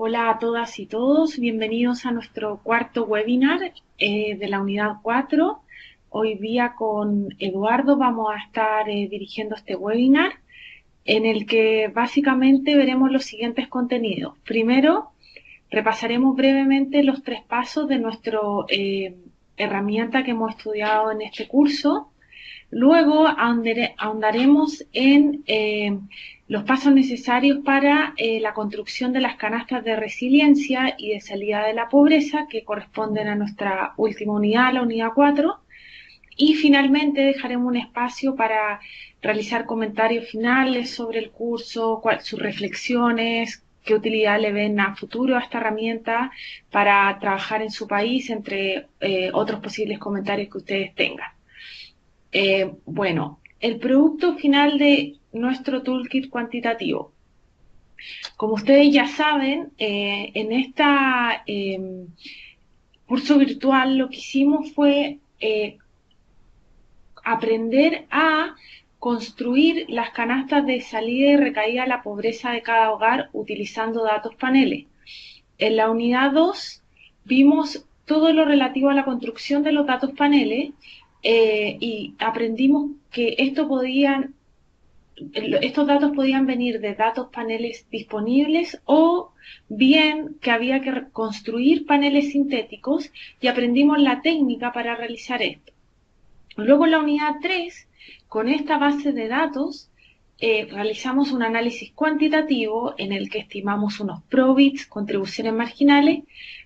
Hola a todas y todos, bienvenidos a nuestro cuarto webinar de la unidad 4. Hoy día con Eduardo vamos a estar dirigiendo este webinar en el que básicamente veremos los siguientes contenidos. Primero, repasaremos brevemente los 3 pasos de nuestra herramienta que hemos estudiado en este curso. Luego ahondaremos en los pasos necesarios para la construcción de las canastas de resiliencia y de salida de la pobreza que corresponden a nuestra última unidad, la unidad 4. Y finalmente dejaremos un espacio para realizar comentarios finales sobre el curso, sus reflexiones, qué utilidad le ven a futuro a esta herramienta para trabajar en su país, entre otros posibles comentarios que ustedes tengan. Bueno, el producto final de nuestro toolkit cuantitativo. Como ustedes ya saben, en este curso virtual lo que hicimos fue aprender a construir las canastas de salida y recaída a la pobreza de cada hogar utilizando datos paneles. En la unidad 2 vimos todo lo relativo a la construcción de los datos paneles y aprendimos que estos datos podían venir de datos paneles disponibles o bien que había que construir paneles sintéticos y aprendimos la técnica para realizar esto. Luego en la unidad 3, con esta base de datos, realizamos un análisis cuantitativo en el que estimamos unos probits, contribuciones marginales,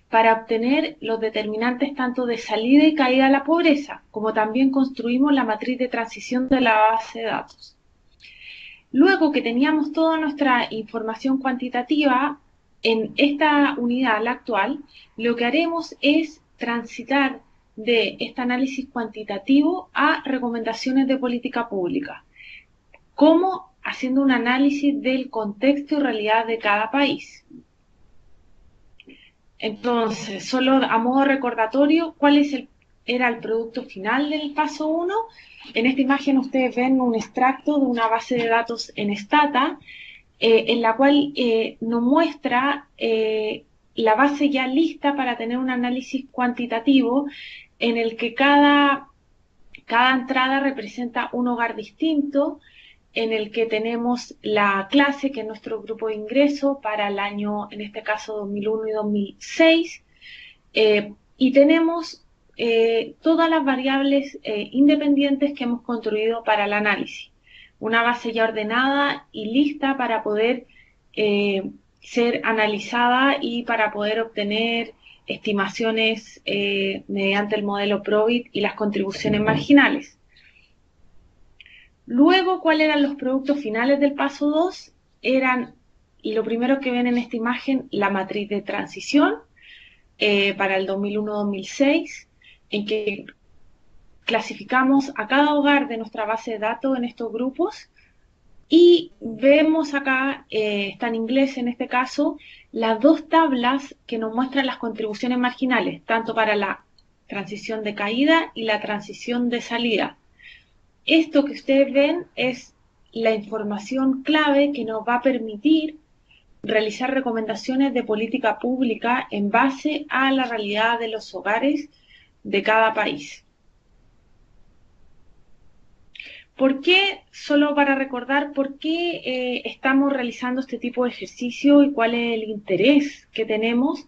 para obtener los determinantes tanto de salida y caída a la pobreza, como también construimos la matriz de transición de la base de datos. Luego que teníamos toda nuestra información cuantitativa, en esta unidad, la actual, lo que haremos es transitar de este análisis cuantitativo a recomendaciones de política pública, como haciendo un análisis del contexto y realidad de cada país. Entonces, solo a modo recordatorio, ¿cuál era el producto final del paso 1? En esta imagen ustedes ven un extracto de una base de datos en Stata, en la cual nos muestra la base ya lista para tener un análisis cuantitativo en el que cada entrada representa un hogar distinto, en el que tenemos la clase, que es nuestro grupo de ingreso para el año, en este caso 2001 y 2006, y tenemos todas las variables independientes que hemos construido para el análisis. Una base ya ordenada y lista para poder ser analizada y para poder obtener estimaciones mediante el modelo Probit y las contribuciones marginales. Luego, ¿cuáles eran los productos finales del paso 2? Eran, y lo primero que ven en esta imagen, la matriz de transición para el 2001-2006, en que clasificamos a cada hogar de nuestra base de datos en estos grupos y vemos acá, está en inglés en este caso, las dos tablas que nos muestran las contribuciones marginales, tanto para la transición de caída y la transición de salida. Esto que ustedes ven es la información clave que nos va a permitir realizar recomendaciones de política pública en base a la realidad de los hogares de cada país. ¿Por qué? Solo para recordar por qué estamos realizando este tipo de ejercicio y cuál es el interés que tenemos.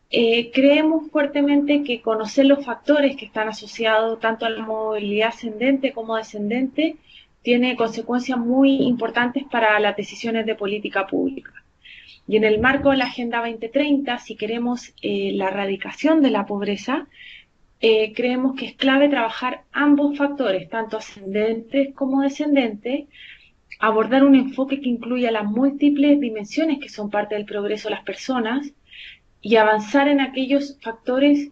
Creemos fuertemente que conocer los factores que están asociados tanto a la movilidad ascendente como descendente tiene consecuencias muy importantes para las decisiones de política pública. Y en el marco de la Agenda 2030, si queremos la erradicación de la pobreza, creemos que es clave trabajar ambos factores, tanto ascendentes como descendentes, abordar un enfoque que incluya las múltiples dimensiones que son parte del progreso de las personas y avanzar en aquellos factores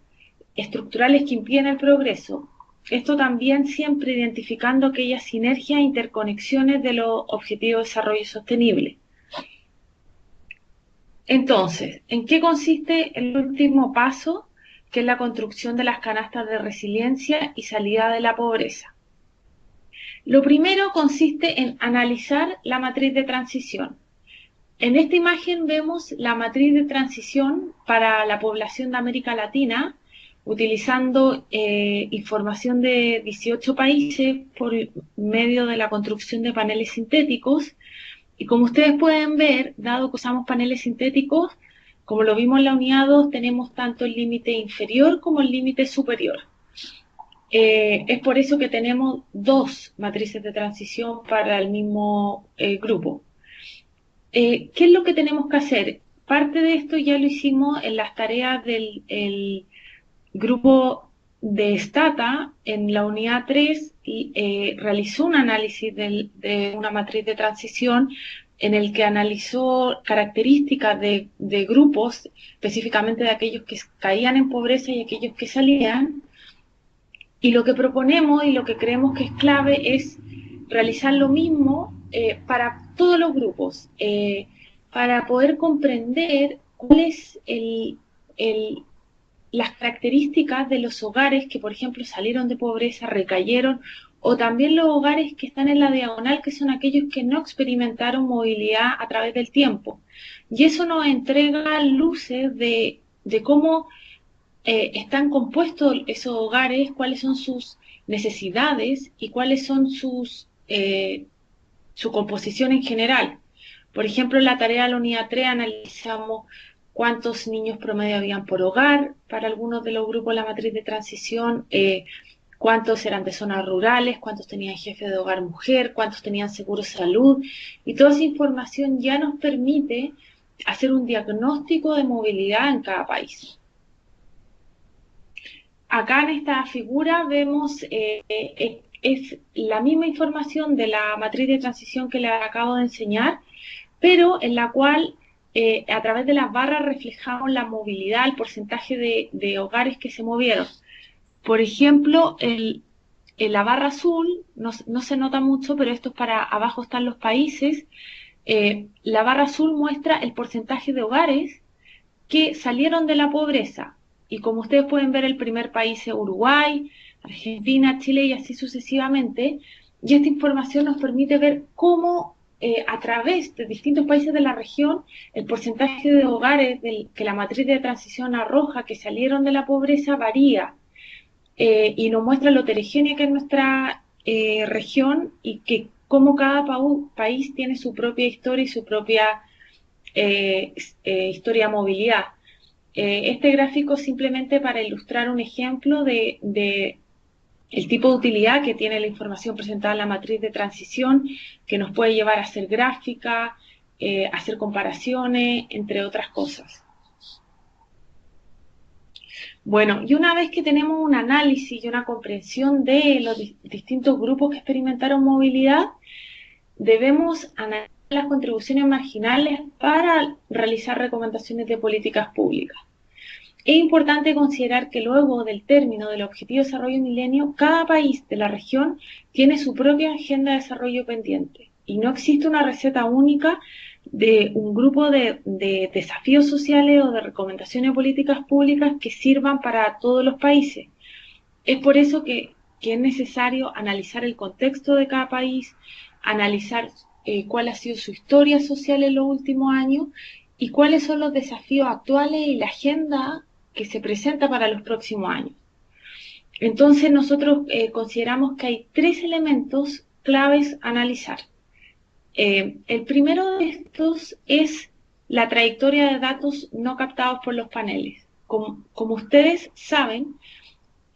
estructurales que impiden el progreso. Esto también siempre identificando aquellas sinergias e interconexiones de los objetivos de desarrollo sostenible. Entonces, ¿en qué consiste el último paso, que es la construcción de las canastas de resiliencia y salida de la pobreza? Lo primero consiste en analizar la matriz de transición. En esta imagen vemos la matriz de transición para la población de América Latina, utilizando información de 18 países por medio de la construcción de paneles sintéticos. Y como ustedes pueden ver, dado que usamos paneles sintéticos, como lo vimos en la unidad 2, tenemos tanto el límite inferior como el límite superior. Es por eso que tenemos dos matrices de transición para el mismo grupo. ¿Qué es lo que tenemos que hacer? Parte de esto ya lo hicimos en las tareas del grupo de Stata en la unidad 3 y realizó un análisis de una matriz de transición en el que analizó características de grupos, específicamente de aquellos que caían en pobreza y aquellos que salían. Y lo que proponemos y lo que creemos que es clave es realizar lo mismo para todos los grupos, para poder comprender cuáles las características de los hogares que, por ejemplo, salieron de pobreza, recayeron, o también los hogares que están en la diagonal, que son aquellos que no experimentaron movilidad a través del tiempo. Y eso nos entrega luces de cómo están compuestos esos hogares, cuáles son sus necesidades y cuáles son su composición en general. Por ejemplo, en la tarea de la unidad 3 analizamos cuántos niños promedio habían por hogar para algunos de los grupos de la matriz de transición, cuántos eran de zonas rurales, cuántos tenían jefe de hogar mujer, cuántos tenían seguro de salud, y toda esa información ya nos permite hacer un diagnóstico de movilidad en cada país. Acá en esta figura vemos, es la misma información de la matriz de transición que les acabo de enseñar, pero en la cual a través de las barras reflejamos la movilidad, el porcentaje de hogares que se movieron. Por ejemplo, en la barra azul, no se nota mucho, pero esto es para, abajo están los países, la barra azul muestra el porcentaje de hogares que salieron de la pobreza. Y como ustedes pueden ver, el primer país es Uruguay, Argentina, Chile y así sucesivamente. Y esta información nos permite ver cómo a través de distintos países de la región el porcentaje de hogares que la matriz de transición arroja que salieron de la pobreza varía. Y nos muestra lo heterogénea que es nuestra región y que cómo cada país tiene su propia historia y su propia historia de movilidad. Este gráfico simplemente para ilustrar un ejemplo de el tipo de utilidad que tiene la información presentada en la matriz de transición, que nos puede llevar a hacer gráfica, hacer comparaciones, entre otras cosas. Bueno, y una vez que tenemos un análisis y una comprensión de los distintos grupos que experimentaron movilidad, debemos analizar las contribuciones marginales para realizar recomendaciones de políticas públicas. Es importante considerar que luego del término del Objetivo de Desarrollo Milenio, cada país de la región tiene su propia agenda de desarrollo pendiente y no existe una receta única de un grupo de desafíos sociales o de recomendaciones de políticas públicas que sirvan para todos los países. Es por eso que es necesario analizar el contexto de cada país, analizar cuál ha sido su historia social en los últimos años y cuáles son los desafíos actuales y la agenda que se presenta para los próximos años. Entonces nosotros consideramos que hay tres elementos claves a analizar. El primero de estos es la trayectoria de datos no captados por los paneles. Como ustedes saben,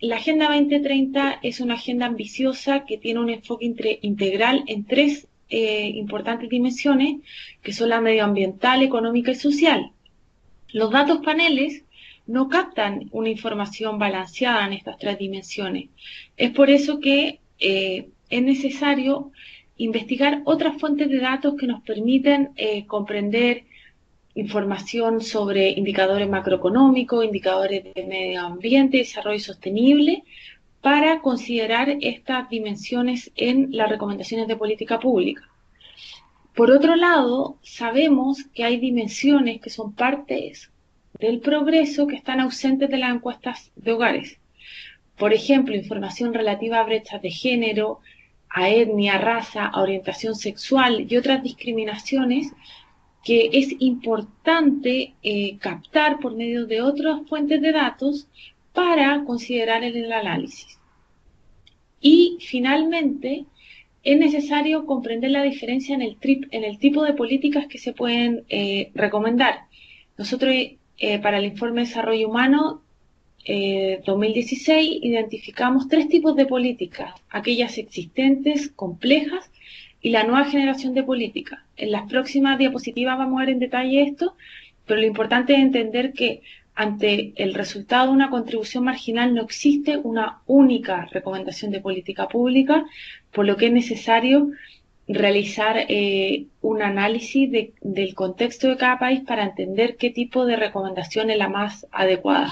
la Agenda 2030 es una agenda ambiciosa que tiene un enfoque integral en tres importantes dimensiones, que son la medioambiental, económica y social. Los datos paneles no captan una información balanceada en estas tres dimensiones. Es por eso que es necesario investigar otras fuentes de datos que nos permiten comprender información sobre indicadores macroeconómicos, indicadores de medio ambiente y desarrollo sostenible, para considerar estas dimensiones en las recomendaciones de política pública. Por otro lado, sabemos que hay dimensiones que son partes del progreso que están ausentes de las encuestas de hogares. Por ejemplo, información relativa a brechas de género, a etnia, raza, a orientación sexual y otras discriminaciones que es importante captar por medio de otras fuentes de datos para considerar el análisis. Y finalmente, es necesario comprender la diferencia en el tipo de políticas que se pueden recomendar. Nosotros, para el Informe de Desarrollo Humano 2016, identificamos 3 tipos de políticas: aquellas existentes, complejas, y la nueva generación de políticas. En las próximas diapositivas vamos a ver en detalle esto, pero lo importante es entender que ante el resultado de una contribución marginal no existe una única recomendación de política pública, por lo que es necesario realizar un análisis del contexto de cada país para entender qué tipo de recomendación es la más adecuada.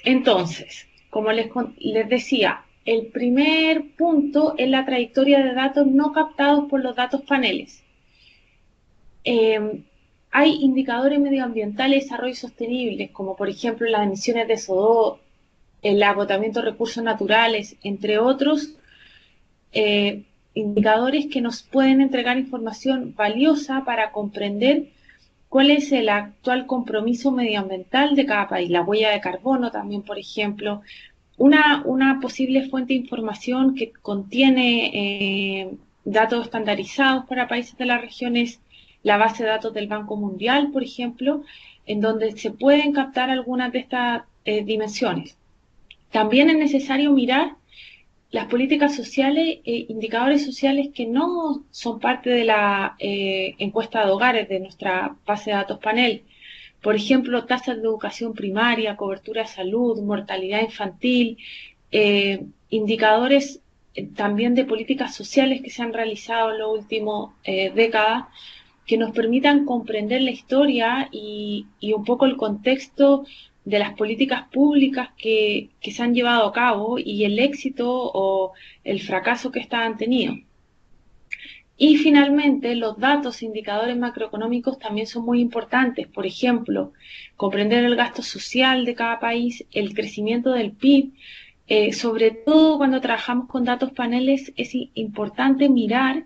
Entonces, como les decía, el primer punto es la trayectoria de datos no captados por los datos paneles. Hay indicadores medioambientales y desarrollo sostenibles, como por ejemplo las emisiones de CO2, el agotamiento de recursos naturales, entre otros indicadores que nos pueden entregar información valiosa para comprender cuál es el actual compromiso medioambiental de cada país. La huella de carbono también, por ejemplo. Una posible fuente de información que contiene datos estandarizados para países de la región es la base de datos del Banco Mundial, por ejemplo, en donde se pueden captar algunas de estas dimensiones. También es necesario mirar las políticas sociales, indicadores sociales que no son parte de la encuesta de hogares de nuestra base de datos panel. Por ejemplo, tasas de educación primaria, cobertura de salud, mortalidad infantil, indicadores también de políticas sociales que se han realizado en las últimas décadas, que nos permitan comprender la historia y un poco el contexto de las políticas públicas que se han llevado a cabo y el éxito o el fracaso que estas han tenido. Y finalmente, los datos e indicadores macroeconómicos también son muy importantes. Por ejemplo, comprender el gasto social de cada país, el crecimiento del PIB. Sobre todo cuando trabajamos con datos paneles, es importante mirar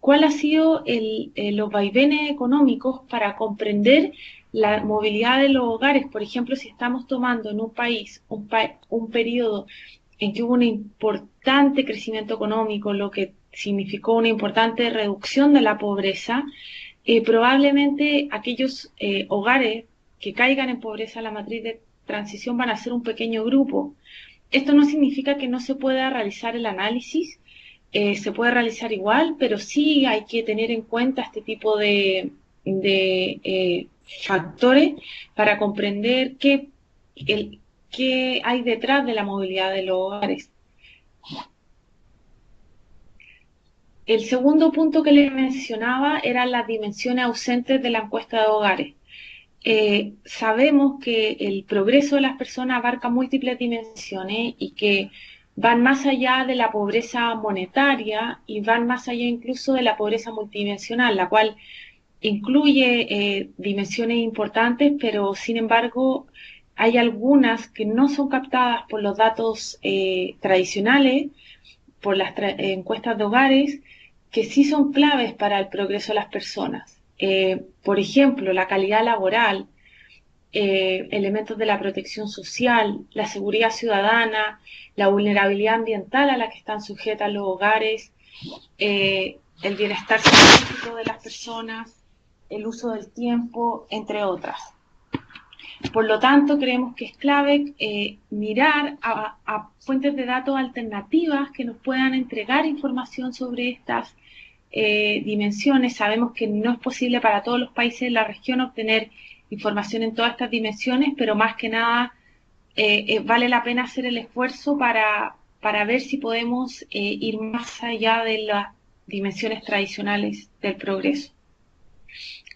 cuál ha sido los vaivenes económicos para comprender la movilidad de los hogares. Por ejemplo, si estamos tomando en un país un periodo en que hubo un importante crecimiento económico, lo que significó una importante reducción de la pobreza, probablemente aquellos hogares que caigan en pobreza en la matriz de transición van a ser un pequeño grupo. Esto no significa que no se pueda realizar el análisis, se puede realizar igual, pero sí hay que tener en cuenta este tipo de factores para comprender qué hay detrás de la movilidad de los hogares. El segundo punto que les mencionaba eran las dimensiones ausentes de la encuesta de hogares. Sabemos que el progreso de las personas abarca múltiples dimensiones y que van más allá de la pobreza monetaria y van más allá incluso de la pobreza multidimensional, la cual incluye dimensiones importantes, pero sin embargo hay algunas que no son captadas por los datos tradicionales, por las encuestas de hogares, que sí son claves para el progreso de las personas. Por ejemplo, la calidad laboral, elementos de la protección social, la seguridad ciudadana, la vulnerabilidad ambiental a la que están sujetas los hogares, el bienestar psicológico de las personas, el uso del tiempo, entre otras. Por lo tanto, creemos que es clave mirar a fuentes de datos alternativas que nos puedan entregar información sobre estas dimensiones. Sabemos que no es posible para todos los países de la región obtener información en todas estas dimensiones, pero más que nada vale la pena hacer el esfuerzo para ver si podemos ir más allá de las dimensiones tradicionales del progreso.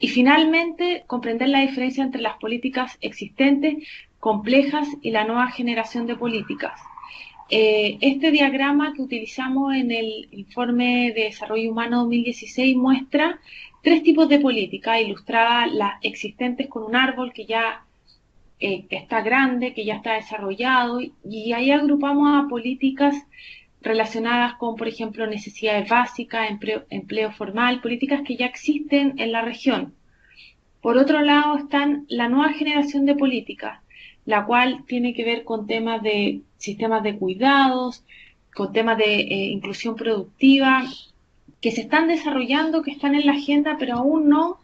Y finalmente, comprender la diferencia entre las políticas existentes, complejas, y la nueva generación de políticas. Este diagrama que utilizamos en el Informe de Desarrollo Humano 2016 muestra 3 tipos de políticas, ilustradas las existentes con un árbol que ya está grande, que ya está desarrollado, y ahí agrupamos a políticas relacionadas con, por ejemplo, necesidades básicas, empleo formal, políticas que ya existen en la región. Por otro lado están la nueva generación de políticas, la cual tiene que ver con temas de sistemas de cuidados, con temas de inclusión productiva, que se están desarrollando, que están en la agenda, pero aún no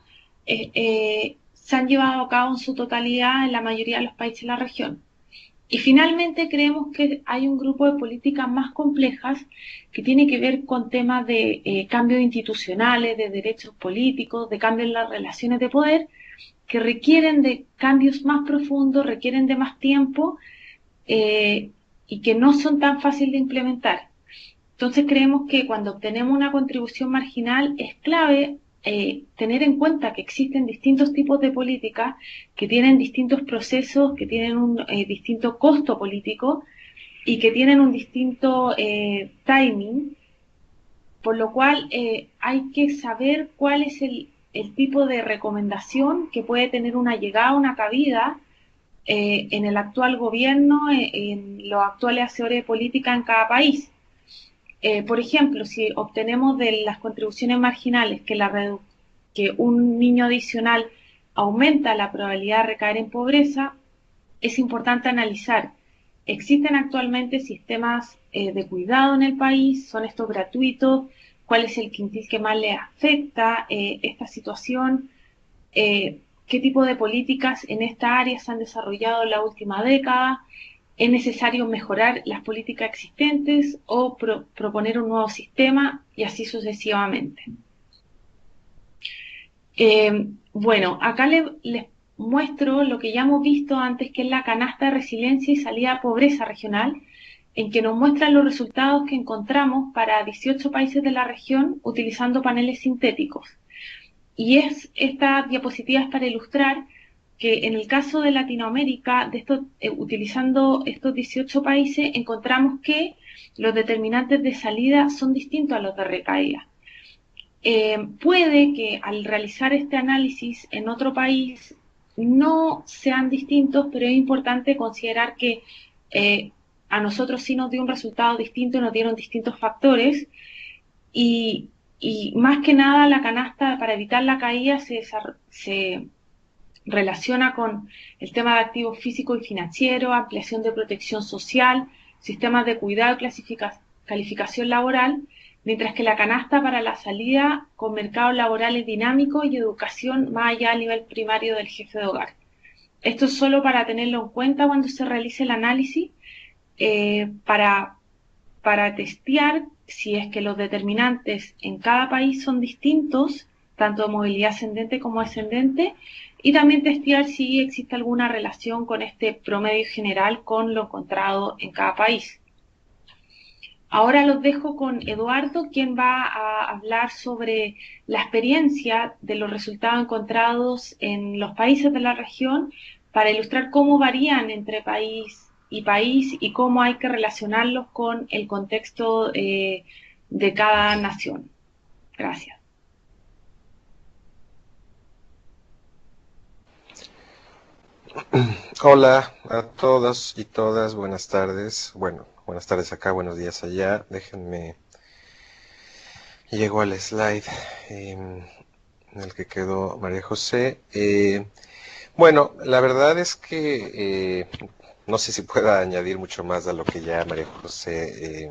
se han llevado a cabo en su totalidad en la mayoría de los países de la región. Y finalmente creemos que hay un grupo de políticas más complejas que tiene que ver con temas de cambios institucionales, de derechos políticos, de cambios en las relaciones de poder, que requieren de cambios más profundos, requieren de más tiempo y que no son tan fáciles de implementar. Entonces creemos que cuando obtenemos una contribución marginal es clave tener en cuenta que existen distintos tipos de políticas que tienen distintos procesos, que tienen un distinto costo político y que tienen un distinto timing, por lo cual hay que saber cuál es el tipo de recomendación que puede tener una llegada, una cabida en el actual gobierno, en los actuales hacedores de política en cada país. Por ejemplo, si obtenemos de las contribuciones marginales que un niño adicional aumenta la probabilidad de recaer en pobreza, es importante analizar, ¿existen actualmente sistemas de cuidado en el país? ¿Son estos gratuitos? ¿Cuál es el quintil que más les afecta esta situación? ¿Qué tipo de políticas en esta área se han desarrollado en la última década? ¿Es necesario mejorar las políticas existentes o proponer un nuevo sistema? Y así sucesivamente. Bueno, acá les muestro lo que ya hemos visto antes, que es la canasta de resiliencia y salida a pobreza regional, en que nos muestran los resultados que encontramos para 18 países de la región utilizando paneles sintéticos. Y esta diapositiva es para ilustrar que en el caso de Latinoamérica, utilizando estos 18 países, encontramos que los determinantes de salida son distintos a los de recaída. Puede que al realizar este análisis en otro país no sean distintos, pero es importante considerar que a nosotros sí nos dio un resultado distinto, nos dieron distintos factores y más que nada la canasta para evitar la caída se relaciona con el tema de activos físicos y financieros, ampliación de protección social, sistemas de cuidado y calificación laboral, mientras que la canasta para la salida con mercados laborales dinámicos y educación más allá a nivel primario del jefe de hogar. Esto es solo para tenerlo en cuenta cuando se realice el análisis, para testear si es que los determinantes en cada país son distintos, tanto de movilidad ascendente como descendente, y también testear si existe alguna relación con este promedio general con lo encontrado en cada país. Ahora los dejo con Eduardo, quien va a hablar sobre la experiencia de los resultados encontrados en los países de la región para ilustrar cómo varían entre país y cómo hay que relacionarlos con el contexto de cada nación. Gracias. Hola a todos y todas, buenas tardes. Bueno, buenas tardes acá, buenos días allá. Déjenme, llego al slide en el que quedó María José. Bueno, la verdad es que no sé si pueda añadir mucho más a lo que ya María José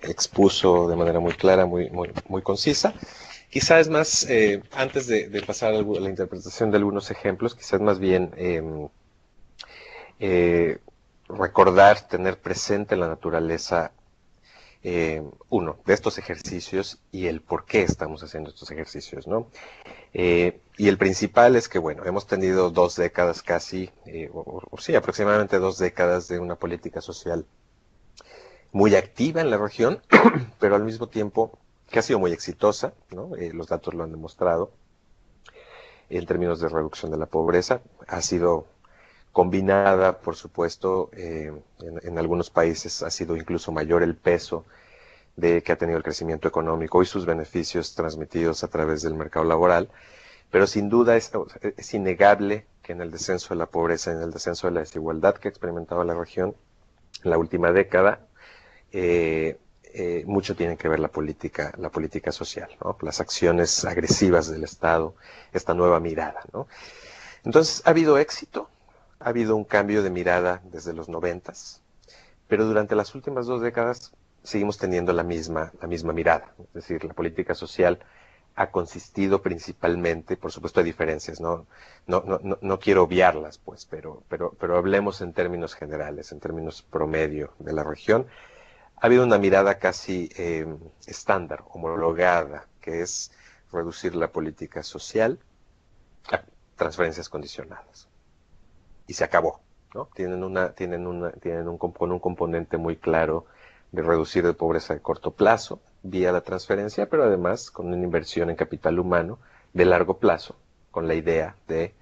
expuso de manera muy clara, muy concisa. Quizás es más, antes de pasar a la interpretación de algunos ejemplos, quizás más bien recordar, tener presente la naturaleza, uno, de estos ejercicios y el por qué estamos haciendo estos ejercicios, ¿no? Y el principal es que, bueno, hemos tenido 2 décadas casi, sí, aproximadamente 2 décadas de una política social muy activa en la región, pero al mismo tiempo que ha sido muy exitosa, ¿no? Los datos lo han demostrado, en términos de reducción de la pobreza. Ha sido combinada, por supuesto, en algunos países ha sido incluso mayor el peso de que ha tenido el crecimiento económico y sus beneficios transmitidos a través del mercado laboral, pero sin duda es innegable que en el descenso de la pobreza, en el descenso de la desigualdad que ha experimentado la región en la última década, mucho tiene que ver la política social, ¿no? Las acciones agresivas del Estado, esta nueva mirada, ¿no? Entonces, ha habido éxito, ha habido un cambio de mirada desde los 90, pero durante las últimas 2 décadas seguimos teniendo la misma mirada. Es decir, la política social ha consistido principalmente, por supuesto hay diferencias, no quiero obviarlas, pues, pero hablemos en términos generales, en términos promedio de la región. Ha habido una mirada casi estándar, homologada, que es reducir la política social a transferencias condicionadas. Y se acabó, ¿no? Tienen un componente muy claro de reducir la pobreza de corto plazo vía la transferencia, pero además con una inversión en capital humano de largo plazo, con la idea de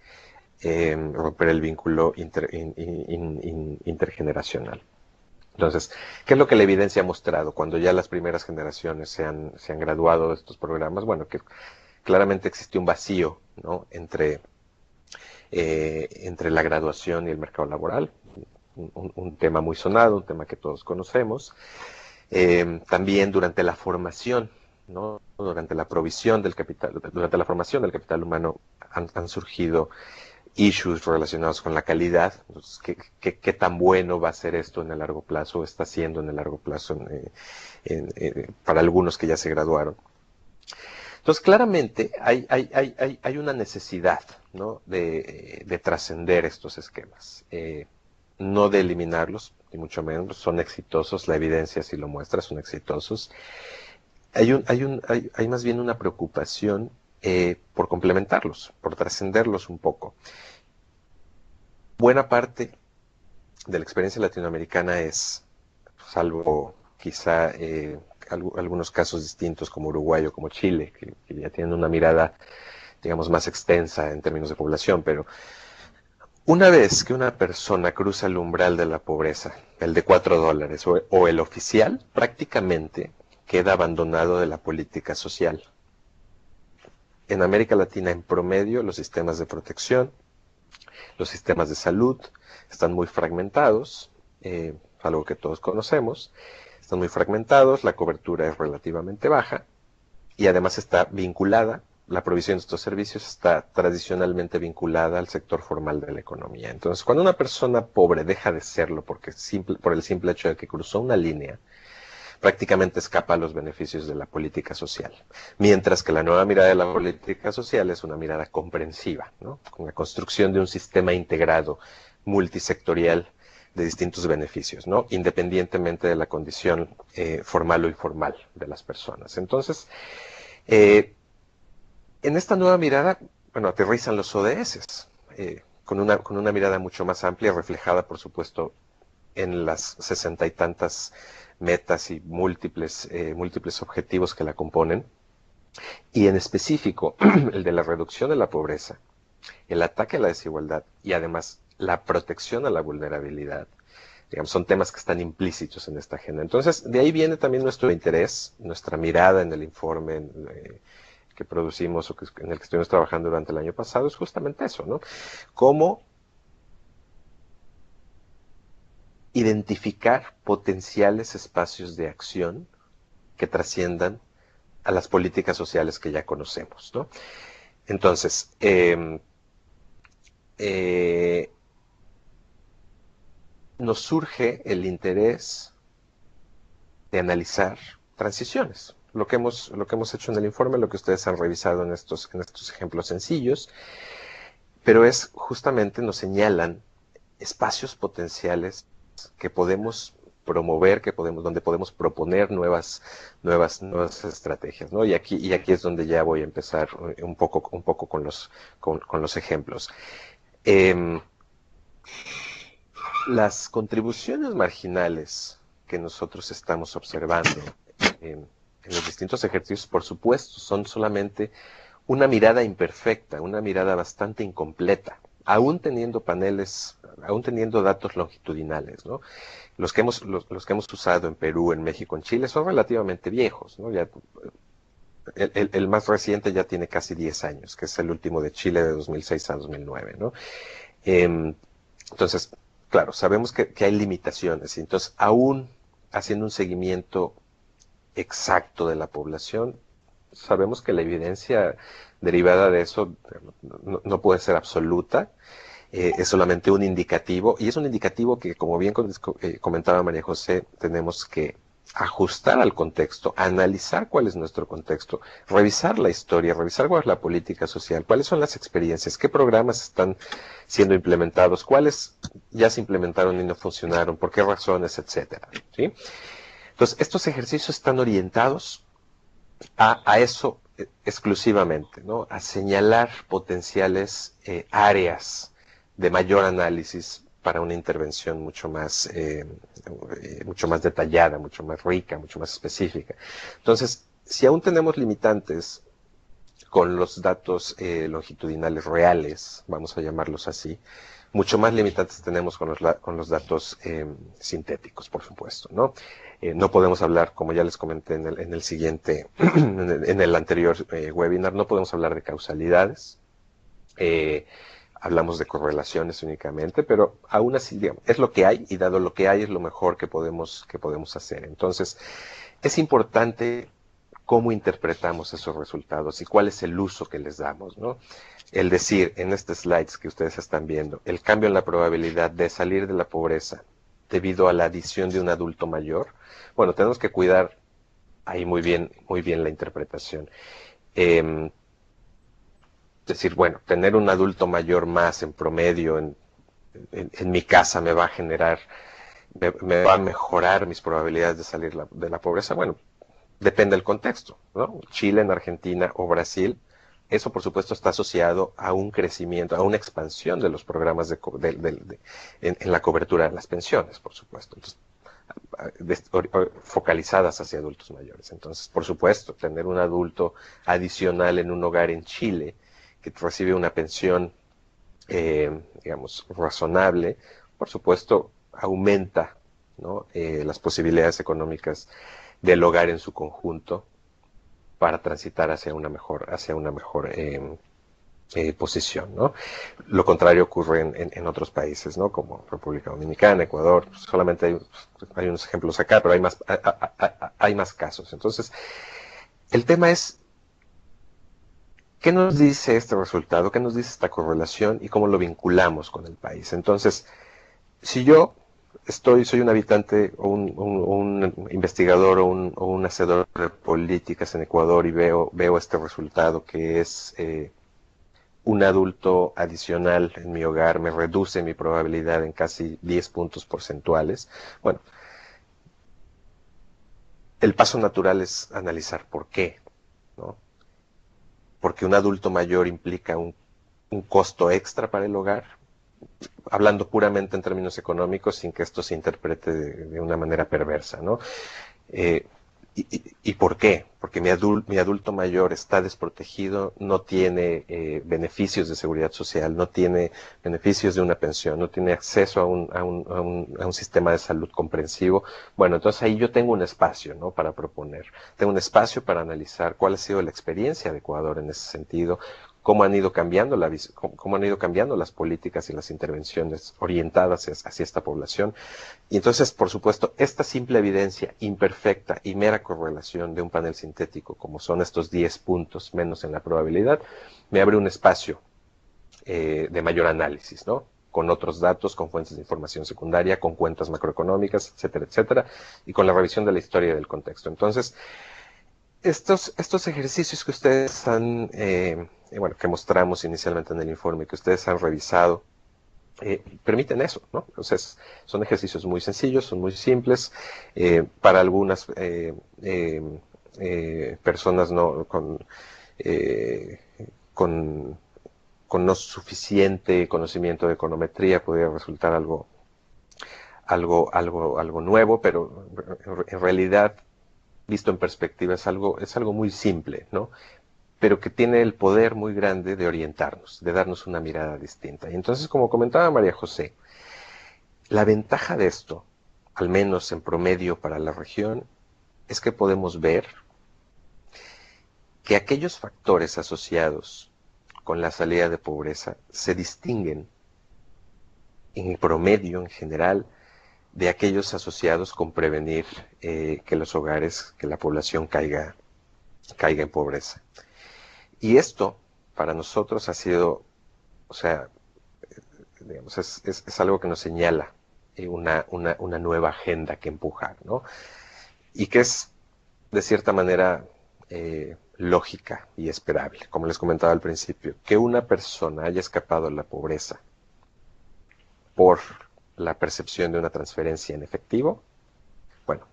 romper el vínculo intergeneracional. Entonces, ¿qué es lo que la evidencia ha mostrado cuando ya las primeras generaciones se han graduado de estos programas? Bueno, que claramente existe un vacío, ¿no? entre la graduación y el mercado laboral, un tema muy sonado, un tema que todos conocemos. También durante la formación, ¿no? Durante la provisión del capital, durante la formación del capital humano han surgido issues relacionados con la calidad. Entonces, ¿qué tan bueno va a ser esto en el largo plazo? ¿O está siendo en el largo plazo para algunos que ya se graduaron? Entonces, claramente hay una necesidad, ¿no? de trascender estos esquemas. No de eliminarlos, ni mucho menos, son exitosos, la evidencia sí lo muestra, son exitosos. Hay más bien una preocupación por complementarlos, por trascenderlos un poco. Buena parte de la experiencia latinoamericana es, salvo quizá algunos casos distintos como Uruguay o como Chile, que ya tienen una mirada, digamos, más extensa en términos de población, pero una vez que una persona cruza el umbral de la pobreza, el de $4 o el oficial, prácticamente queda abandonado de la política social. En América Latina, en promedio, los sistemas de protección, los sistemas de salud están muy fragmentados, algo que todos conocemos, están muy fragmentados, la cobertura es relativamente baja y además está vinculada, la provisión de estos servicios está tradicionalmente vinculada al sector formal de la economía. Entonces, cuando una persona pobre deja de serlo por el simple hecho de que cruzó una línea, prácticamente escapa a los beneficios de la política social. Mientras que la nueva mirada de la política social es una mirada comprensiva, ¿no? Con la construcción de un sistema integrado, multisectorial, de distintos beneficios, ¿no? Independientemente de la condición formal o informal de las personas. Entonces, en esta nueva mirada, bueno, aterrizan los ODS, con una mirada mucho más amplia, reflejada, por supuesto, en las 60 y tantas metas y múltiples objetivos que la componen, y en específico el de la reducción de la pobreza, el ataque a la desigualdad y además la protección a la vulnerabilidad. Digamos, son temas que están implícitos en esta agenda. Entonces, de ahí viene también nuestro interés, nuestra mirada en el informe que producimos o en el que estuvimos trabajando durante el año pasado, es justamente eso, ¿no? Cómo identificar potenciales espacios de acción que trasciendan a las políticas sociales que ya conocemos, ¿no? Entonces, nos surge el interés de analizar transiciones. Lo que hemos hecho en el informe, lo que ustedes han revisado en estos ejemplos sencillos, pero es justamente, nos señalan espacios potenciales que podemos promover, donde podemos proponer nuevas estrategias, ¿no? Y aquí es donde ya voy a empezar un poco con los ejemplos. Las contribuciones marginales que nosotros estamos observando en los distintos ejercicios, por supuesto, son solamente una mirada imperfecta, una mirada bastante incompleta, aún teniendo datos longitudinales, ¿no? Los que hemos usado en Perú, en México, en Chile son relativamente viejos, ¿no? Ya, el más reciente ya tiene casi 10 años, que es el último de Chile de 2006 a 2009, ¿no? Entonces, claro, sabemos que hay limitaciones, y entonces aún haciendo un seguimiento exacto de la población. Sabemos que la evidencia derivada de eso no puede ser absoluta, es solamente un indicativo, y es un indicativo que, como bien comentaba María José, tenemos que ajustar al contexto, analizar cuál es nuestro contexto, revisar la historia, revisar cuál es la política social, cuáles son las experiencias, qué programas están siendo implementados, cuáles ya se implementaron y no funcionaron, por qué razones, etcétera, ¿sí? Entonces, estos ejercicios están orientados a eso exclusivamente, ¿no? A señalar potenciales áreas de mayor análisis para una intervención mucho más detallada, mucho más rica, mucho más específica. Entonces, si aún tenemos limitantes con los datos longitudinales reales, vamos a llamarlos así, mucho más limitantes tenemos con los datos sintéticos, por supuesto, ¿no? No podemos hablar, como ya les comenté en el siguiente, en el anterior webinar, no podemos hablar de causalidades, hablamos de correlaciones únicamente, pero aún así, digamos, es lo que hay, y dado lo que hay es lo mejor que podemos hacer. Entonces, es importante cómo interpretamos esos resultados y cuál es el uso que les damos, ¿no? El decir, en estos slides que ustedes están viendo, el cambio en la probabilidad de salir de la pobreza debido a la adición de un adulto mayor, bueno, tenemos que cuidar ahí muy bien la interpretación. Es decir, bueno, tener un adulto mayor más en promedio en mi casa me va a generar, me va a mejorar mis probabilidades de salir de la pobreza. Bueno, depende del contexto, ¿no? Chile, en Argentina o Brasil, eso por supuesto está asociado a un crecimiento, a una expansión de los programas en la cobertura de las pensiones, por supuesto. Entonces, focalizadas hacia adultos mayores. Entonces, por supuesto, tener un adulto adicional en un hogar en Chile que recibe una pensión, digamos, razonable, por supuesto, aumenta, ¿no? Las posibilidades económicas del hogar en su conjunto para transitar hacia una mejor posición, ¿no? Lo contrario ocurre en otros países, ¿no? Como República Dominicana, Ecuador, solamente hay unos ejemplos acá, pero hay más casos. Entonces, el tema es, ¿qué nos dice este resultado? ¿Qué nos dice esta correlación? ¿Y cómo lo vinculamos con el país? Entonces, si yo soy un habitante o un investigador o un hacedor de políticas en Ecuador y veo este resultado que es un adulto adicional en mi hogar, me reduce mi probabilidad en casi 10 puntos porcentuales. Bueno, el paso natural es analizar por qué, ¿no? Porque un adulto mayor implica un costo extra para el hogar, hablando puramente en términos económicos, sin que esto se interprete de una manera perversa, ¿no? ¿Y por qué? Porque mi adulto mayor está desprotegido, no tiene beneficios de seguridad social, no tiene beneficios de una pensión, no tiene acceso a un sistema de salud comprensivo. Bueno, entonces ahí yo tengo un espacio, ¿no? Para proponer. Tengo un espacio para analizar cuál ha sido la experiencia de Ecuador en ese sentido, cómo han ido cambiando las políticas y las intervenciones orientadas hacia esta población. Y entonces, por supuesto, esta simple evidencia imperfecta y mera correlación de un panel sintético, como son estos 10 puntos menos en la probabilidad, me abre un espacio de mayor análisis, ¿no? Con otros datos, con fuentes de información secundaria, con cuentas macroeconómicas, etcétera, etcétera, y con la revisión de la historia y del contexto. Entonces, estos ejercicios que ustedes han, que mostramos inicialmente en el informe, que ustedes han revisado, permiten eso, ¿no? Entonces, son ejercicios muy sencillos, son muy simples, para algunas personas no con no suficiente conocimiento de econometría podría resultar algo nuevo, pero en realidad, visto en perspectiva, es algo muy simple, ¿no? Pero que tiene el poder muy grande de orientarnos, de darnos una mirada distinta. Y entonces, como comentaba María José, la ventaja de esto, al menos en promedio para la región, es que podemos ver que aquellos factores asociados con la salida de pobreza se distinguen en promedio, en general, de aquellos asociados con prevenir que los hogares, que la población caiga en pobreza. Y esto, para nosotros, ha sido, o sea, digamos, es algo que nos señala una nueva agenda que empujar, ¿no? Y que es, de cierta manera, lógica y esperable. Como les comentaba al principio, que una persona haya escapado de la pobreza por la percepción de una transferencia en efectivo, bueno,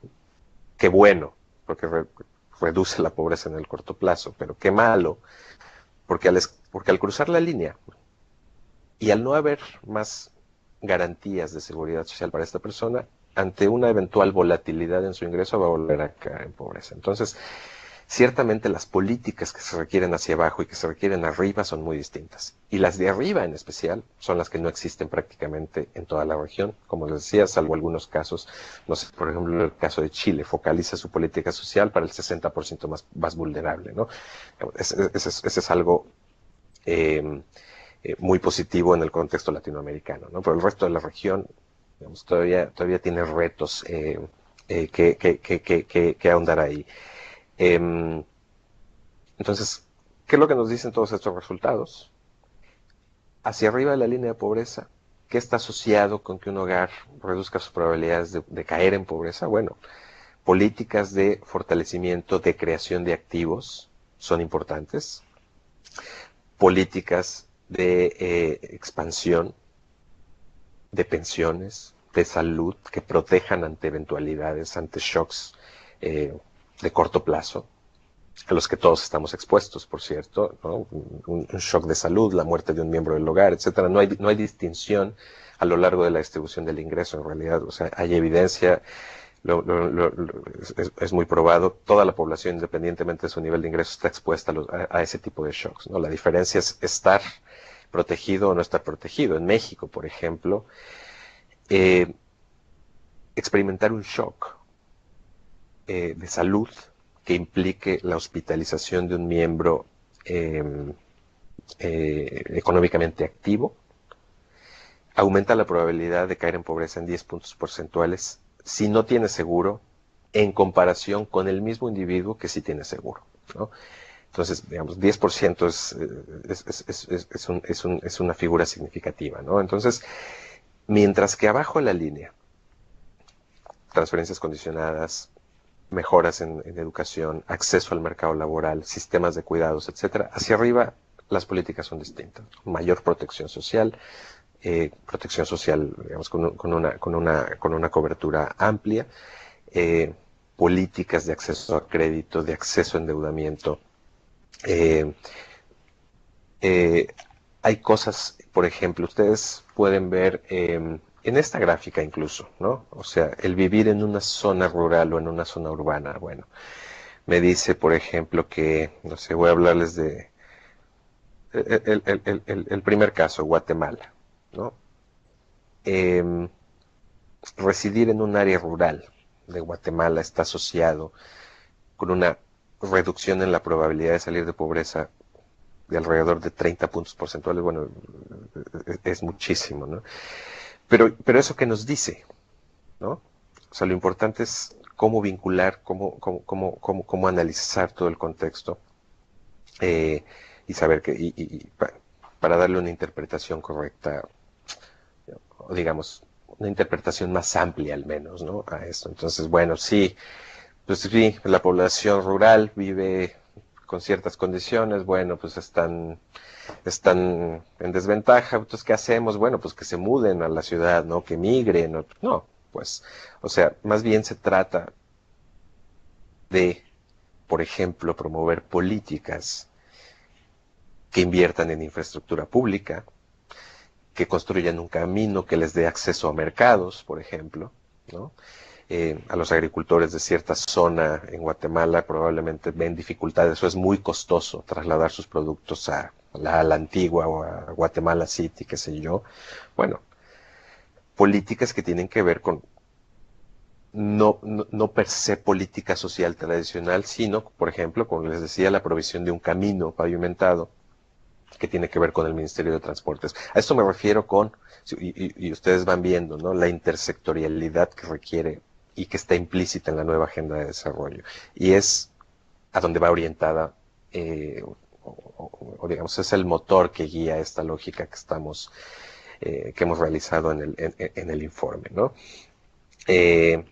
qué bueno, porque reduce la pobreza en el corto plazo, pero qué malo, porque al cruzar la línea y al no haber más garantías de seguridad social para esta persona, ante una eventual volatilidad en su ingreso va a volver a caer en pobreza. Entonces, ciertamente las políticas que se requieren hacia abajo y que se requieren arriba son muy distintas. Y las de arriba en especial son las que no existen prácticamente en toda la región. Como les decía, salvo algunos casos, no sé, por ejemplo, el caso de Chile, focaliza su política social para el 60% más vulnerable, ¿no? Ese es algo muy positivo en el contexto latinoamericano, ¿no? Pero el resto de la región, digamos, todavía tiene retos que ahondar ahí. Entonces, ¿qué es lo que nos dicen todos estos resultados? Hacia arriba de la línea de pobreza, ¿qué está asociado con que un hogar reduzca sus probabilidades de caer en pobreza? Bueno, políticas de fortalecimiento, de creación de activos son importantes. Políticas de expansión, de pensiones, de salud, que protejan ante eventualidades, ante shocks de corto plazo, a los que todos estamos expuestos, por cierto, ¿no? Un shock de salud, la muerte de un miembro del hogar, etcétera. No hay distinción a lo largo de la distribución del ingreso, en realidad. O sea, hay evidencia, es muy probado, toda la población, independientemente de su nivel de ingreso, está expuesta a ese tipo de shocks, ¿no? La diferencia es estar protegido o no estar protegido. En México, por ejemplo, experimentar un shock de salud que implique la hospitalización de un miembro económicamente activo, aumenta la probabilidad de caer en pobreza en 10 puntos porcentuales si no tiene seguro, en comparación con el mismo individuo que sí tiene seguro, ¿no? Entonces, digamos, 10% es una figura significativa, ¿no? Entonces, mientras que abajo de la línea, transferencias condicionadas, mejoras en educación, acceso al mercado laboral, sistemas de cuidados, etcétera, hacia arriba las políticas son distintas. Mayor protección social, digamos, con una cobertura amplia, políticas de acceso a crédito, de acceso a endeudamiento. Hay cosas, por ejemplo, ustedes pueden ver en esta gráfica incluso, ¿no? O sea, el vivir en una zona rural o en una zona urbana, bueno, me dice, por ejemplo, que, no sé, voy a hablarles de el primer caso, Guatemala, ¿no? Residir en un área rural de Guatemala está asociado con una reducción en la probabilidad de salir de pobreza de alrededor de 30 puntos porcentuales. Bueno, es muchísimo, ¿no? Pero eso que nos dice, ¿no? O sea, lo importante es cómo vincular, cómo analizar todo el contexto y saber para darle una interpretación correcta, o digamos, una interpretación más amplia al menos, ¿no? A esto. Entonces, bueno, sí, pues sí, la población rural vive con ciertas condiciones, bueno, pues están en desventaja, entonces, ¿qué hacemos? Bueno, pues que se muden a la ciudad, ¿no? Que migren, no, pues, o sea, más bien se trata de, por ejemplo, promover políticas que inviertan en infraestructura pública, que construyan un camino que les dé acceso a mercados, por ejemplo, ¿no? A los agricultores de cierta zona en Guatemala probablemente ven dificultades, o es muy costoso trasladar sus productos a la Antigua o a Guatemala City, qué sé yo. Bueno, políticas que tienen que ver con no per se política social tradicional, sino, por ejemplo, como les decía, la provisión de un camino pavimentado que tiene que ver con el Ministerio de Transportes. A esto me refiero con, y ustedes van viendo, ¿no?, la intersectorialidad que requiere y que está implícita en la nueva agenda de desarrollo. Y es a donde va orientada, o digamos, es el motor que guía esta lógica que hemos realizado en el informe, ¿no? De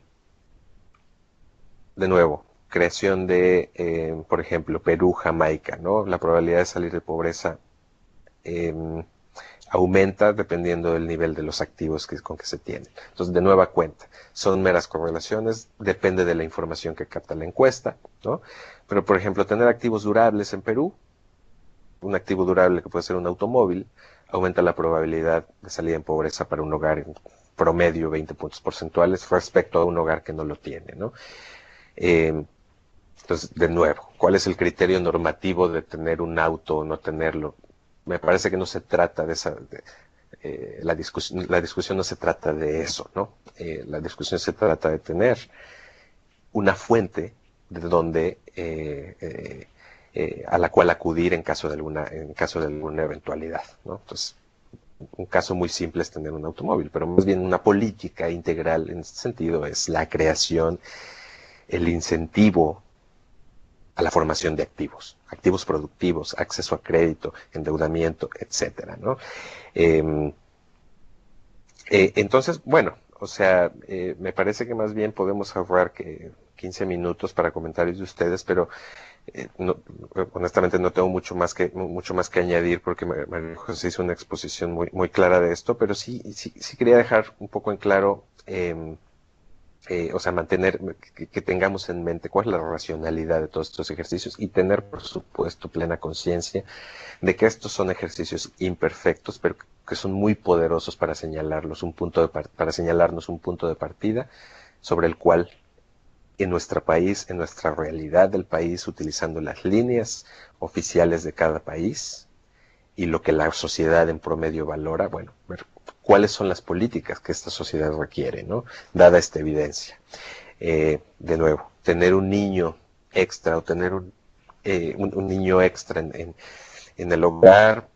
nuevo, creación de, por ejemplo, Perú, Jamaica, ¿no? La probabilidad de salir de pobreza aumenta dependiendo del nivel de los activos con que se tienen. Entonces, de nueva cuenta, son meras correlaciones, depende de la información que capta la encuesta, ¿no? Pero, por ejemplo, tener activos durables en Perú, un activo durable que puede ser un automóvil, aumenta la probabilidad de salida en pobreza para un hogar en promedio 20 puntos porcentuales respecto a un hogar que no lo tiene, ¿no? Entonces, de nuevo, ¿cuál es el criterio normativo de tener un auto o no tenerlo? Me parece que no se trata de esa... la discusión no se trata de eso, ¿no? La discusión se trata de tener una fuente de donde a la cual acudir en caso de alguna eventualidad, ¿no? Entonces, un caso muy simple es tener un automóvil, pero más bien una política integral en este sentido es la creación, el incentivo a la formación de activos productivos, acceso a crédito, endeudamiento, etcétera, ¿no? Entonces, bueno, o sea, me parece que más bien podemos ahorrar que 15 minutos para comentarios de ustedes, pero honestamente no tengo mucho más que añadir porque María José hizo una exposición muy clara de esto, pero sí quería dejar un poco en claro, o sea, mantener, que tengamos en mente cuál es la racionalidad de todos estos ejercicios y tener, por supuesto, plena conciencia de que estos son ejercicios imperfectos, pero que son muy poderosos para señalarnos un punto de partida sobre el cual en nuestro país, en nuestra realidad del país, utilizando las líneas oficiales de cada país y lo que la sociedad en promedio valora, bueno, ver cuáles son las políticas que esta sociedad requiere, ¿no? Dada esta evidencia. De nuevo, tener un niño extra o tener un niño extra en el hogar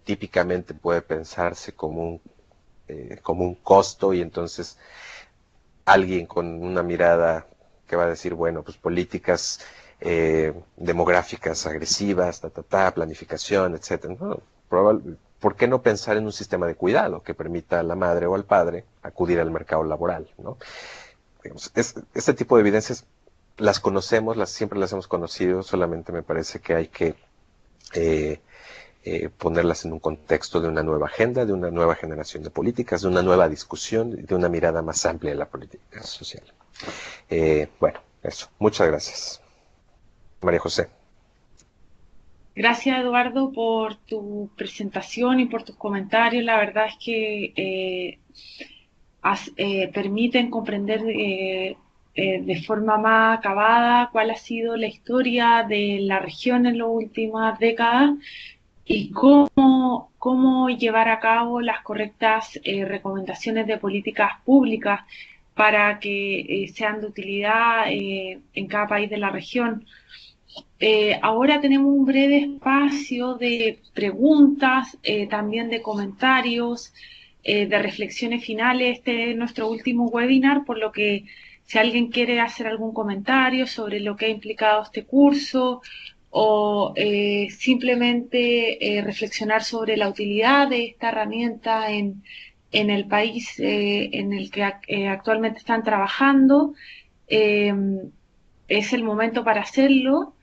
típicamente puede pensarse como un costo, y entonces alguien con una mirada que va a decir, bueno, pues políticas demográficas agresivas, planificación, etcétera. No, ¿por qué no pensar en un sistema de cuidado que permita a la madre o al padre acudir al mercado laboral, ¿no? Digamos, este tipo de evidencias las conocemos, siempre las hemos conocido, solamente me parece que hay que ponerlas en un contexto de una nueva agenda, de una nueva generación de políticas, de una nueva discusión, de una mirada más amplia de la política social. Bueno, eso. Muchas gracias. María José. Gracias, Eduardo, por tu presentación y por tus comentarios. La verdad es que permiten comprender de forma más acabada cuál ha sido la historia de la región en las últimas décadas y cómo llevar a cabo las correctas recomendaciones de políticas públicas para que sean de utilidad en cada país de la región. Ahora tenemos un breve espacio de preguntas, también de comentarios, de reflexiones finales. Este es nuestro último webinar, por lo que si alguien quiere hacer algún comentario sobre lo que ha implicado este curso o simplemente reflexionar sobre la utilidad de esta herramienta en el país en el que actualmente están trabajando, es el momento para hacerlo.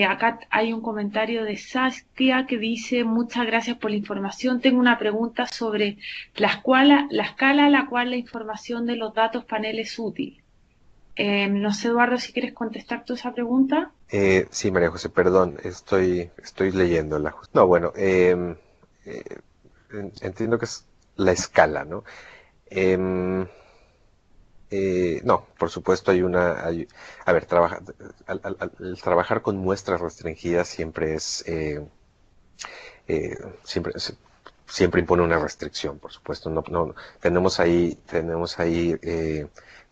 Acá hay un comentario de Saskia que dice: muchas gracias por la información. Tengo una pregunta sobre la escala a la cual la información de los datos panel es útil. No sé, Eduardo, si quieres contestar tú esa pregunta. Sí, María José, perdón, estoy leyéndola. No, bueno, entiendo que es la escala, ¿no? No, por supuesto hay a ver, el trabajar con muestras restringidas siempre siempre impone una restricción, por supuesto. No, tenemos ahí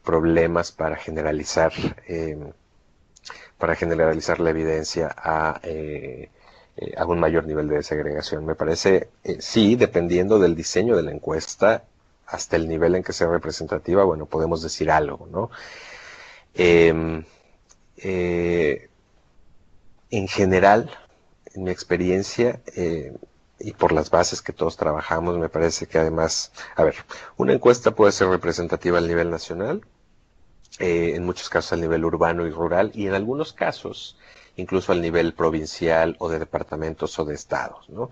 problemas para generalizar la evidencia a un mayor nivel de segregación. Me parece, sí, dependiendo del diseño de la encuesta, hasta el nivel en que sea representativa, bueno, podemos decir algo, ¿no? Eh, eh, en general, en mi experiencia, y por las bases que todos trabajamos, me parece que además, a ver, una encuesta puede ser representativa al nivel nacional, en muchos casos al nivel urbano y rural, y en algunos casos incluso al nivel provincial o de departamentos o de estados, ¿no?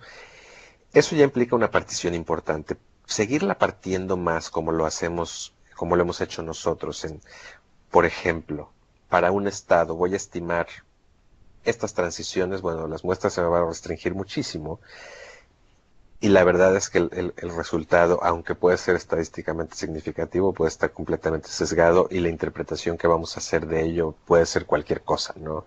Eso ya implica una partición importante. Seguirla partiendo más como lo hacemos, como lo hemos hecho nosotros, por ejemplo, para un estado voy a estimar estas transiciones, bueno, las muestras se me van a restringir muchísimo. Y la verdad es que el resultado, aunque puede ser estadísticamente significativo, puede estar completamente sesgado y la interpretación que vamos a hacer de ello puede ser cualquier cosa, ¿no?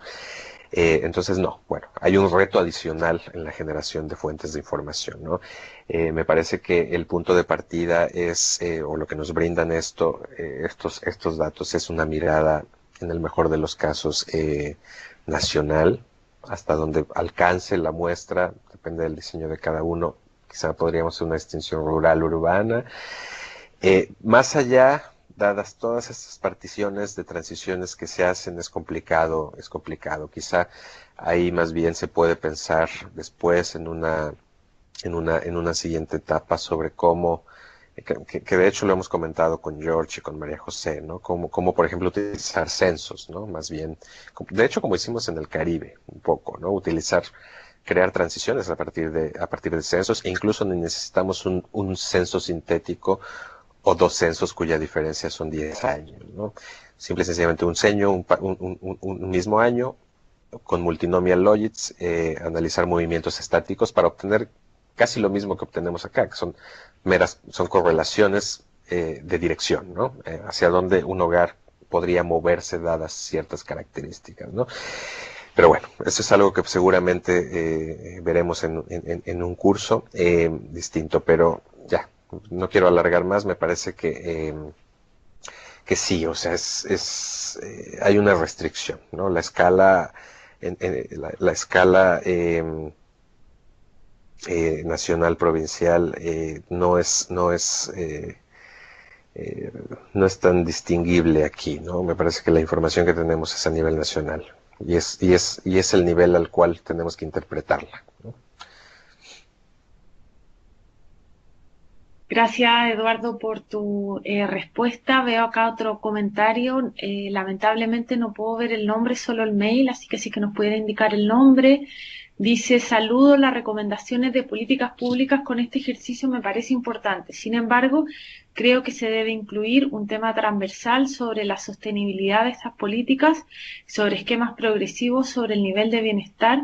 Entonces, no, bueno, hay un reto adicional en la generación de fuentes de información, ¿no? Me parece que el punto de partida es, o lo que nos brindan estos datos, es una mirada, en el mejor de los casos, nacional, hasta donde alcance la muestra, depende del diseño de cada uno. Quizá podríamos hacer una distinción rural-urbana. Más allá, dadas todas estas particiones de transiciones que se hacen, es complicado, es complicado. Quizá ahí más bien se puede pensar después en una siguiente etapa sobre cómo, que de hecho lo hemos comentado con George y con María José, ¿no? Cómo, por ejemplo, utilizar censos, ¿no? Más bien, de hecho, como hicimos en el Caribe, un poco, ¿no? Crear transiciones a partir de censos, e incluso necesitamos un censo sintético o dos censos cuya diferencia son 10 años, ¿no? Simple y sencillamente un mismo año, con multinomial logits, analizar movimientos estáticos para obtener casi lo mismo que obtenemos acá, que son correlaciones de dirección, ¿no? Hacia dónde un hogar podría moverse dadas ciertas características, ¿no? Pero bueno, eso es algo que seguramente veremos en un curso distinto, pero ya, no quiero alargar más, me parece que sí, o sea, hay una restricción, ¿no? La escala, la escala nacional, provincial, no es tan distinguible aquí, ¿no? Me parece que la información que tenemos es a nivel nacional y es el nivel al cual tenemos que interpretarla, ¿no? Gracias, Eduardo, por tu respuesta. Veo acá otro comentario. Lamentablemente no puedo ver el nombre, solo el mail, así que sí que nos pudiera indicar el nombre. Dice, saludo, las recomendaciones de políticas públicas con este ejercicio me parece importante. Sin embargo, creo que se debe incluir un tema transversal sobre la sostenibilidad de estas políticas, sobre esquemas progresivos, sobre el nivel de bienestar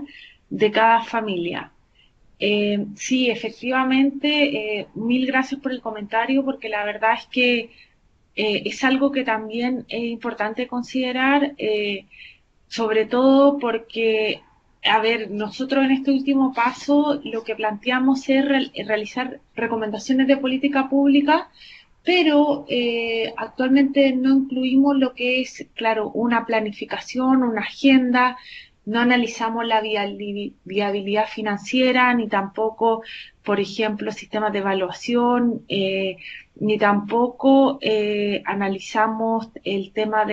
de cada familia. Sí, efectivamente, mil gracias por el comentario, porque la verdad es que es algo que también es importante considerar, sobre todo porque, a ver, nosotros en este último paso lo que planteamos es realizar recomendaciones de política pública, pero actualmente no incluimos lo que es, claro, una planificación, una agenda, no analizamos la viabilidad financiera, ni tampoco, por ejemplo, sistemas de evaluación, ni tampoco analizamos el tema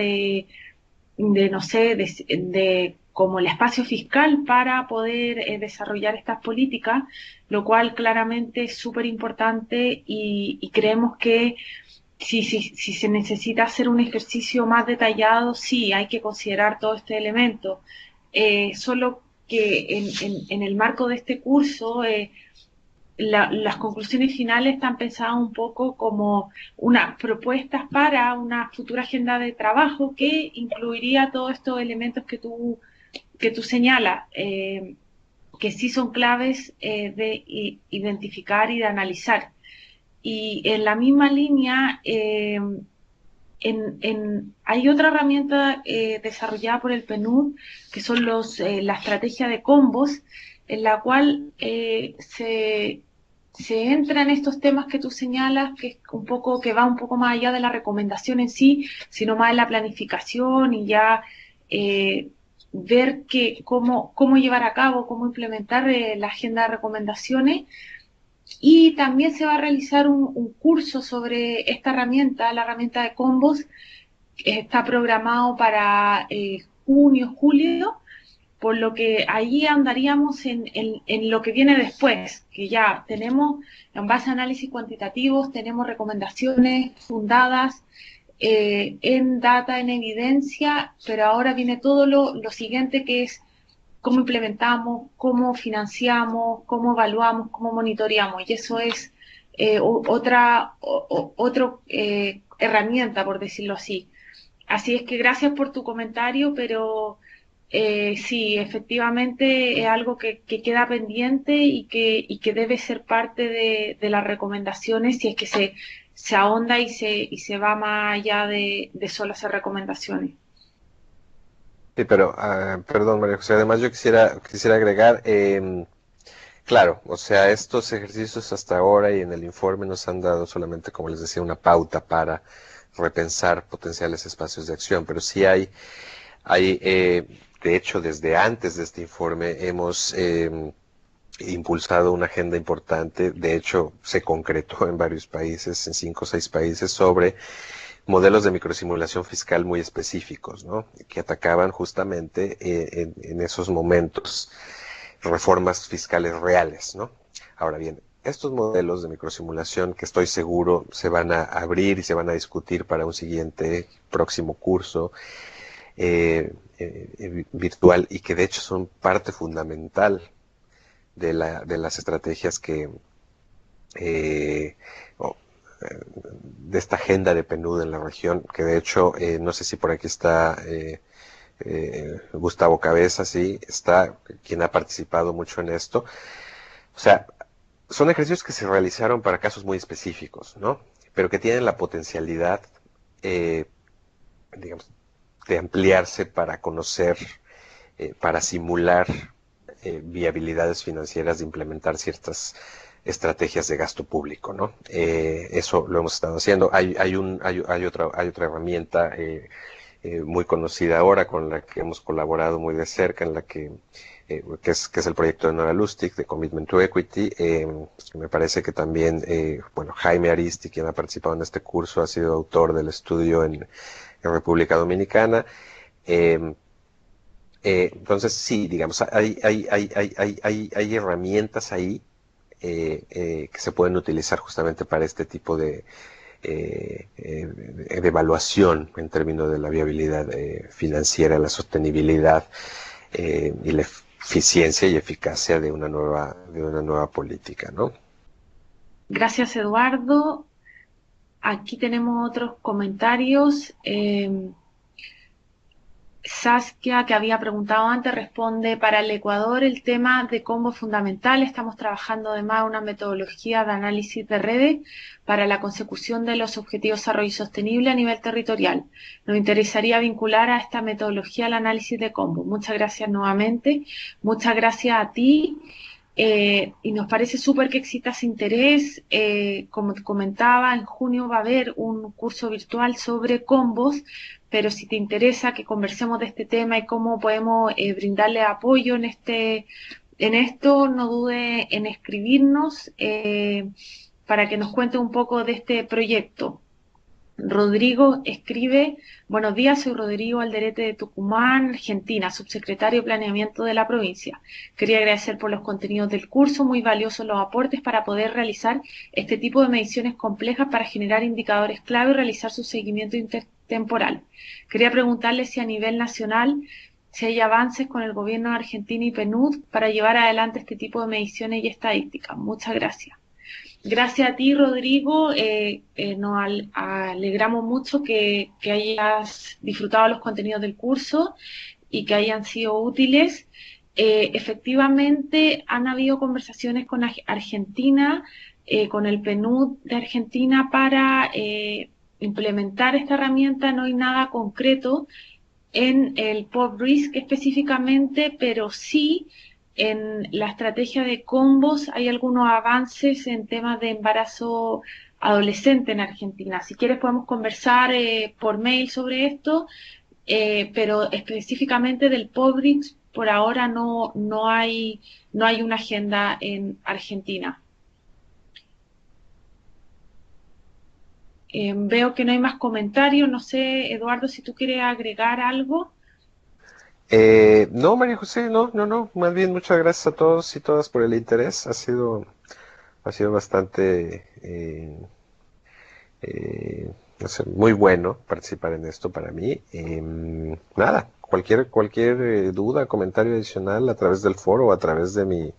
no sé, de como el espacio fiscal para poder desarrollar estas políticas, lo cual claramente es súper importante y creemos que si se necesita hacer un ejercicio más detallado, sí, hay que considerar todo este elemento. Solo que en el marco de este curso, las conclusiones finales están pensadas un poco como unas propuestas para una futura agenda de trabajo que incluiría todos estos elementos que tú señalas, que sí son claves de identificar y de analizar. Y en la misma línea, hay otra herramienta desarrollada por el PNUD, que son la estrategia de combos, en la cual se entra en estos temas que tú señalas, que va un poco más allá de la recomendación en sí, sino más de la planificación y ya ver cómo llevar a cabo, cómo implementar la agenda de recomendaciones. Y también se va a realizar un curso sobre esta herramienta, la herramienta de combos. Está programado para junio, julio, por lo que allí andaríamos en lo que viene después, que ya tenemos, en base a análisis cuantitativos, tenemos recomendaciones fundadas en data, en evidencia, pero ahora viene todo lo siguiente, que es cómo implementamos, cómo financiamos, cómo evaluamos, cómo monitoreamos, y eso es otra herramienta, por decirlo así. Así es que gracias por tu comentario, pero sí, efectivamente es algo que queda pendiente y que debe ser parte de las recomendaciones si es que se ahonda y se va más allá de solo hacer recomendaciones. Sí, pero, perdón, María José, además yo quisiera agregar, claro, o sea, estos ejercicios hasta ahora y en el informe nos han dado solamente, como les decía, una pauta para repensar potenciales espacios de acción, pero sí de hecho, desde antes de este informe hemos impulsado una agenda importante, de hecho, se concretó en varios países, en 5 o 6 países, sobre modelos de microsimulación fiscal muy específicos, ¿no? Que atacaban justamente en esos momentos reformas fiscales reales, ¿no? Ahora bien, estos modelos de microsimulación que estoy seguro se van a abrir y se van a discutir para un siguiente próximo curso virtual y que de hecho son parte fundamental de las estrategias eh, oh, de esta agenda de PNUD en la región, que de hecho, no sé si por aquí está Gustavo Cabeza, sí, está, quien ha participado mucho en esto. O sea, son ejercicios que se realizaron para casos muy específicos, ¿no? Pero que tienen la potencialidad, digamos, de ampliarse para conocer, para simular viabilidades financieras de implementar ciertas estrategias de gasto público, ¿no? Eso lo hemos estado haciendo. Hay otra herramienta muy conocida ahora con la que hemos colaborado muy de cerca, en la que es el proyecto de Nora Lustig, de Commitment to Equity. Me parece que también, bueno, Jaime Aristi, quien ha participado en este curso, ha sido autor del estudio en República Dominicana. Entonces, sí, digamos, hay herramientas ahí que se pueden utilizar justamente para este tipo de evaluación en términos de la viabilidad financiera, la sostenibilidad y la eficiencia y eficacia de una nueva política, ¿no? Gracias, Eduardo. Aquí tenemos otros comentarios. Saskia, que había preguntado antes, responde: para el Ecuador el tema de combo fundamental. Estamos trabajando además una metodología de análisis de redes para la consecución de los objetivos de desarrollo sostenible a nivel territorial. Nos interesaría vincular a esta metodología el análisis de combo. Muchas gracias nuevamente. Muchas gracias a ti. Y nos parece súper que exista ese interés. Como te comentaba, en junio va a haber un curso virtual sobre combos, pero si te interesa que conversemos de este tema y cómo podemos brindarle apoyo en esto, no dude en escribirnos para que nos cuente un poco de este proyecto. Rodrigo escribe: buenos días, soy Rodrigo Alderete de Tucumán, Argentina, subsecretario de Planeamiento de la provincia. Quería agradecer por los contenidos del curso, muy valiosos los aportes para poder realizar este tipo de mediciones complejas para generar indicadores clave y realizar su seguimiento intertemporal. Quería preguntarle si a nivel nacional si hay avances con el gobierno de Argentina y PNUD para llevar adelante este tipo de mediciones y estadísticas. Muchas gracias. Gracias a ti, Rodrigo. Nos alegramos mucho que hayas disfrutado los contenidos del curso y que hayan sido útiles. Efectivamente, han habido conversaciones con Argentina, con el PNUD de Argentina para implementar esta herramienta. No hay nada concreto en el POP-RISC específicamente, pero sí en la estrategia de combos hay algunos avances en temas de embarazo adolescente en Argentina. Si quieres podemos conversar por mail sobre esto pero específicamente del POBRICS por ahora no hay una agenda en Argentina. Veo que no hay más comentarios, no sé, Eduardo, si tú quieres agregar algo. No, María José, no, más bien muchas gracias a todos y todas por el interés, ha sido bastante, no sé, muy bueno participar en esto para mí. Nada, cualquier duda, comentario adicional a través del foro o a través de mi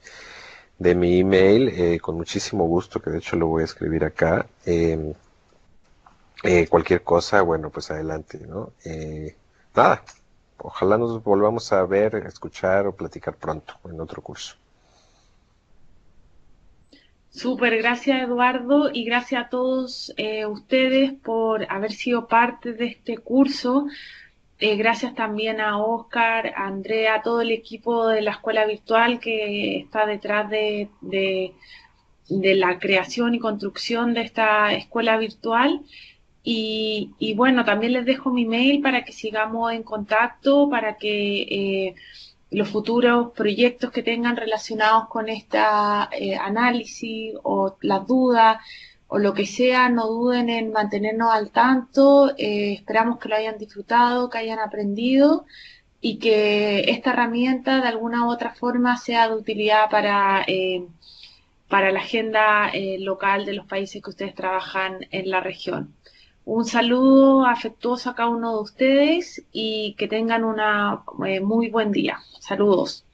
email, con muchísimo gusto, que de hecho lo voy a escribir acá. Cualquier cosa, bueno, pues adelante, ¿no? Nada, ojalá nos volvamos a ver, escuchar o platicar pronto en otro curso. Súper, gracias Eduardo y gracias a todos ustedes por haber sido parte de este curso. Gracias también a Oscar, a Andrea, a todo el equipo de la escuela virtual que está detrás de la creación y construcción de esta escuela virtual. Y bueno, también les dejo mi mail para que sigamos en contacto, para que los futuros proyectos que tengan relacionados con esta análisis o las dudas o lo que sea, no duden en mantenernos al tanto. Esperamos que lo hayan disfrutado, que hayan aprendido y que esta herramienta de alguna u otra forma sea de utilidad para la agenda local de los países que ustedes trabajan en la región. Un saludo afectuoso a cada uno de ustedes y que tengan una muy buen día. Saludos.